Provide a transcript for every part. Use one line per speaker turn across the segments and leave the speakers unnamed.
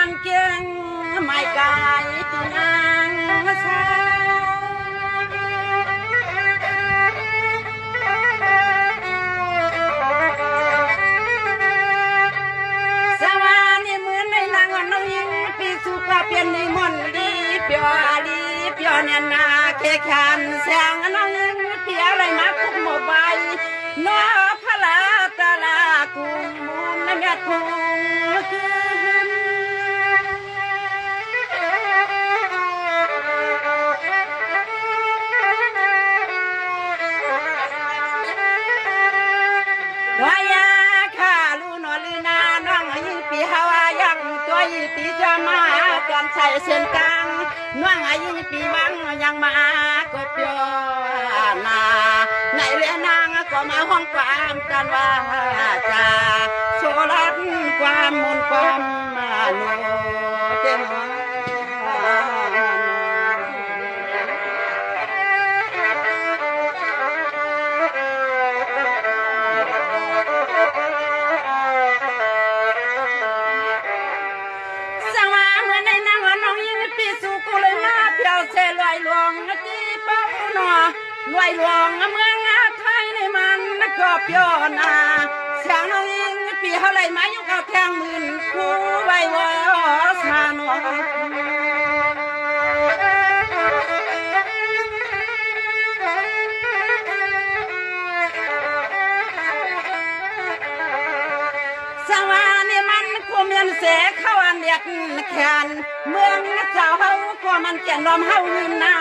วันเก่งไม่กายตุนางสาสวานี่เหมือนในนางน้องยิงปีสุภาเปลี่ยนในมนลีเปียวเนี่ยนาเคขันแสงน้องยิงเปียอะไรมาคุกหมอบใบน้อพระลาตาลากุมมุนเมียคุงวายาข้าลูนอลือนาน้องยิงปีฮาวายังตัวยีปีจะมากันใส่เส้นกลางน้องยิงปีวังยังมาก็เปียวนาในเรียนางก็มาห้องความกันว่าจะโซลัดความมุนความมาโนเต็มเชลอยหลวงตีเป้าหนอลอยหลวงเมืองไทยในมันก็เปียวนาเสียงน้องยิงปีเท่าไรมาอยู่กับแทงหมื่นคู่ใบวอสาหนอสวานี่มันกูเมียนเสเข้าอันเดียดแขนเมืองเจ้าเฮาก็มันแก่นลมเฮาลืมนา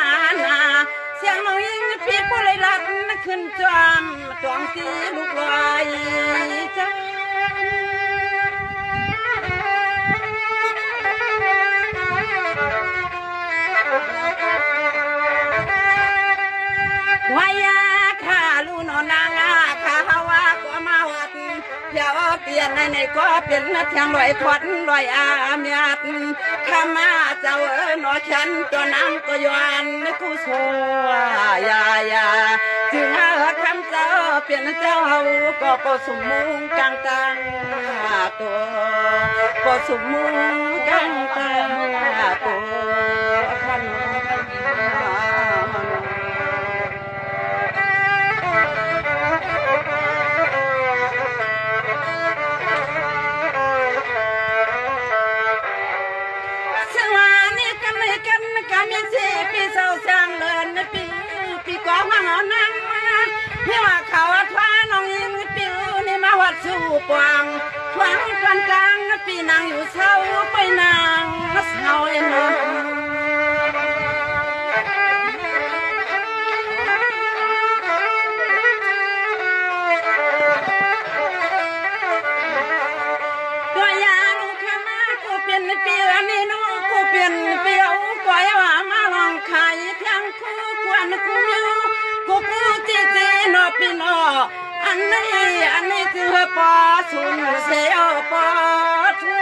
เสียงน้องยิงปีกูเลยรักขึ้นจอมจองตีลูกลอยจ้าวายาข้าลูนอนางาข้าฮาวาก็มาวัดเดี๋ยวเปลี่ยนในก็เปลี่ยนเทียงลอยควันลอยอาเมียดข้ามาเจ้าหนอฉันตัวนางก็ย้อนกูโซยายาถึงคำเจ้าเปลี่ยนเจ้าเฮาก็ปสมมุงกลางตังตัวปสมมุงกลางตังตัวขันมีสิปีเศร้าช่างเลินปีกองมาหอนังมาพี่ว่าเขาท้าน้องยิงปีนี่มาวัดสู่ปวงทวงกันกลางปีนางอยู่เศร้าไปนางเศร้าเอ็นตัวยาลูกข้ามากูเปลี่ยนปีนี่น้องกูเปลี่ยนปีเอาปล่อยว่ามาลองขายเพียงคู่ควรคู่อยู่กูกูจีนอปีนออันนี้คือปอสุนเสียวปอทู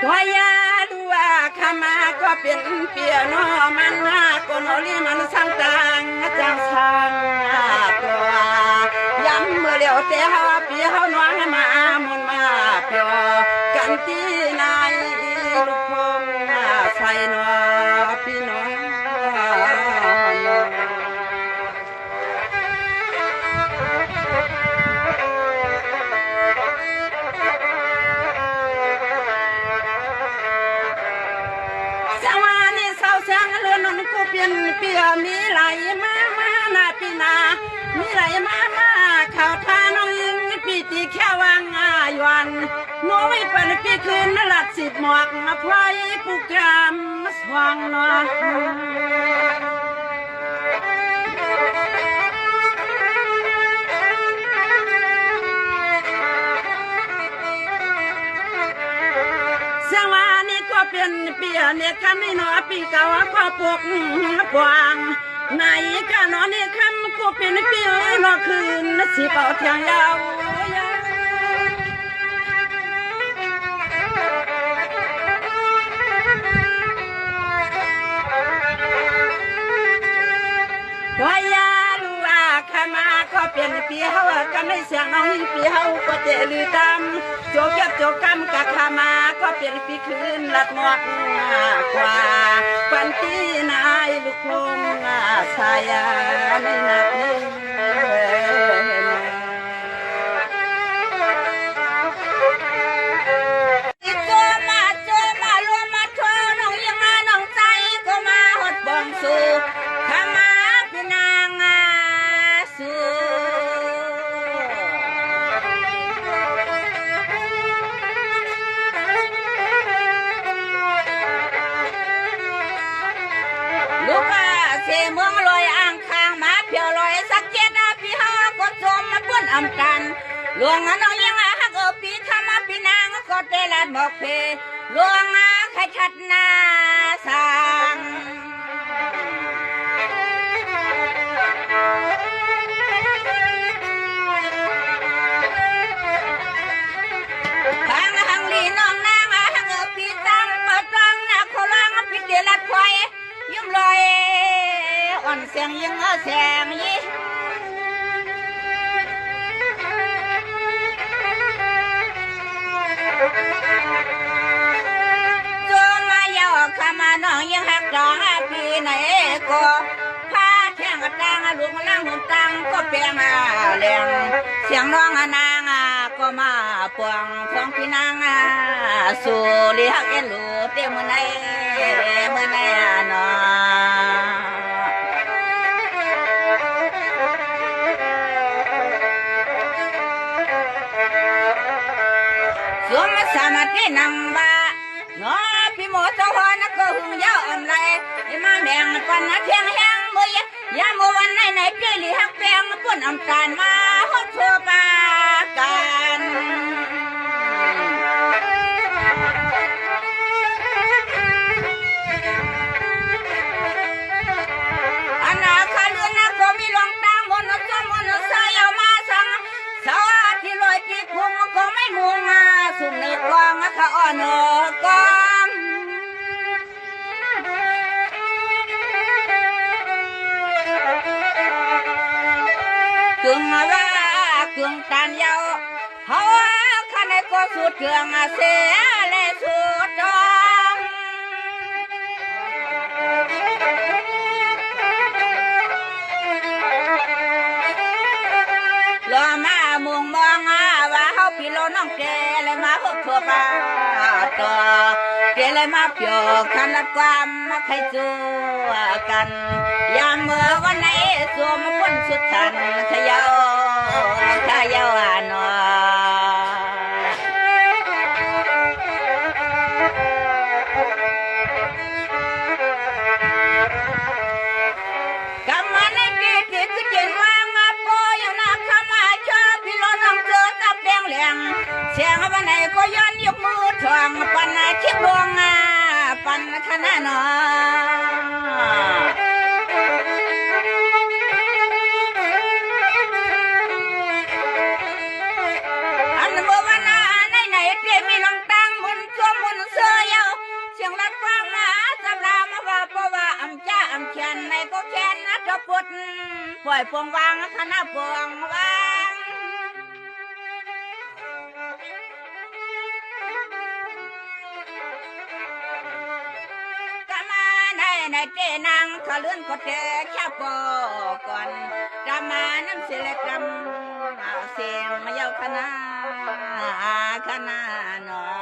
ตัวยาดูว่าข้ามาก็เป็นเปียโนมันก็นอลีมันสังตังจังสังตัวย้ำเมื่อเลี้ยวเตะเฮาปีเฮาหนวงมามุนมาเปียวกันตีนายลูกพงใส่หนวพี่น้องกูเปลี่ยนเปียมีไหลมาหน้าปีนามีไหลมาข่าวท่าน้องยิงปีตีแค่วางอาวันน้อยเป็นปีคืนนลัดสิบหมวกพลอยผู้กามสว่างนวลสวานี่ก็เป็นเปียเนี่ยคำไม่นอปีเก่าก็ปกกวางในกันนอนี่คำก็เป็นเปียนอคืนสิเป่าเทียงยาว ว ปีเฮาก็เจลือดำโจกยับโจกกำกะขามาก็เป็นปีคืนลัดหมดกว่าปันตีนายลูกลงสายในนักนึงสู่ขมาพี่นางสู่ลูกเสเมืองลอยอ่างคางมาเพียวลอยสักเจ็ดพี่ฮากดจมมาป้นอำกันหลวงน้องยังฮักปีทำมาพี่นางก็เตลัดบอกเพหลวงใครชัดนาสังลัดไฟยิ้มลอยอ่อนเสียงยังแสงยี่จนมาเยาขามาน้องยังหักดองพี่ไหนก็พาแท่งกระตังลูกนั่งหุ่นตังก็เปียงเลี้ยงเสียงน้องนางก็มาปวงฟองพี่นางสู่เลี้ยงเอ็นลูเต็มในเมื่อไงนอสวมสามัตินังบ้าน้อพี่หมอเจ้าหัวนักก็หึงยาวอำไรมาแบ่งปันเทียงแห้งมือยาเมื่อวันไหนเปลี่ยนหลีหักแปลงปุ่นอำการมาฮอดทั่วปากันก็ไม่มุงสุ่มเนื้อกองข้าอ่อนกองกึ่งว่ากึ่งตันเยาเขาข้าในก็สุดเกืองเสียและสุดจองรอมามุงมองว่าเขาพี่โลน้องแกเลยมาหกทั่วป่าต่อแกเลยมาเปียวขันละความมาใครจูกันยามเมื่อวันไหนสวมพ้นสุดทันขยาวหนอกำมันในปีที่คือเจนวางมาโปอยู่นักขมาชอบพี่โลน้องเจอตับแดงเหลียงเสียงวันไหนก็ย้อนยกมือทวงปันชิดดวงปันขนาหนออันเมื่อวันไหนเปลี่ยนมีลองตั้งมุนตัวมุนเสือเยาเสียงรัดฟังสำรามาว่าเพราะว่าอำจ้าอำเขียนในก็แค้นนะจะปุดปล่อยพวงวางคณะพวงวางในเจนังขลื่นก็เจแค่ปอก่อนกามาน้ำเสลกรรมเสียงมาเยาคณะหนอ